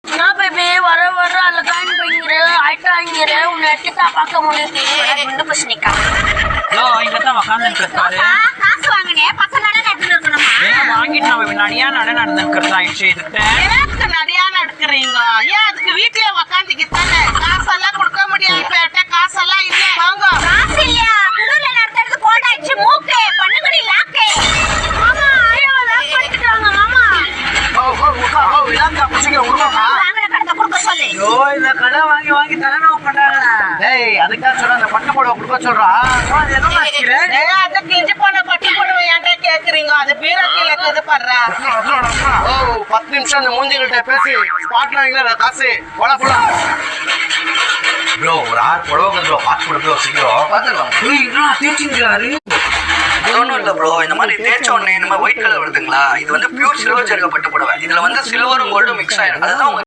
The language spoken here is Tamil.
நான் பேபி வர வர அழகான் போய்ங்கிற ஆயிட்டாங்கிற உன்னை எட்டுக்கா பார்க்க முடியுது குண்டு பசனிக்கா இங்கதான் உக்காந்துட்டு இருக்காரு. காசு வாங்கினேன் பக்கம் நட நடந்து இருக்கணுமா வாங்கிட்டு நம்ம நடியா நடந்துக்கிறது ஆயிடுச்சு. இதுக்கு நிறையா நடக்குறீங்க ஏன் அதுக்கு வீட்லயே உக்காந்துக்கிட்டானே காசெல்லாம் கொடுக்க முடியாது. இப்ப காசெல்லாம் இல்ல வாங்க. காசு இல்லையா குடுல நடத்துறது போடாச்சு மூக்கே பண்ணுங்கடி லாக்கே மாமா ஐயோ லாக் பண்ணிட்டாங்க மாமா விளாங்க பசங்க விடுவாமா? வாங்கல கடத்த கொடுக்க சொல்லு. ஐயோ இந்த கடை வாங்கி வாங்கி தலைநோவு பண்றாங்க. டேய் அதுக்காக சொல்ற அந்த பட்டு போட கொடுக்க சொல்றா. அது என்ன மாத்திக்கிற? அது கிஞ்சி போன பட்டி போடுவ ஏன்டா கேக்குறீங்க? அது பீரோக்கில இருக்குது பண்றா. ஓ 10 நிமிஷம் அந்த மூஞ்சிகிட்ட பேசி ஸ்பாட்ல வாங்கல காசு போல போல. ப்ரோ ஒரு 6 புடவை ப்ரோ பார்த்து கொடு ப்ரோ சீக்கிரம் பாத்துறோம். ஏய் இதெல்லாம் தேச்சிங்கறாரு. அது ஒன்றும் இல்லை ப்ரோ. இந்த மாதிரி தேய்ச்ச உடனே இந்த மாதிரி ஒயிட் கலர் வருதுங்களா, இது வந்து பியூர் சில்வர் சேர்க்கப்பட்ட புடவை. இதுல வந்து சில்வரும் கோல்டும் மிக்ஸ் ஆயிடும். அதுதான்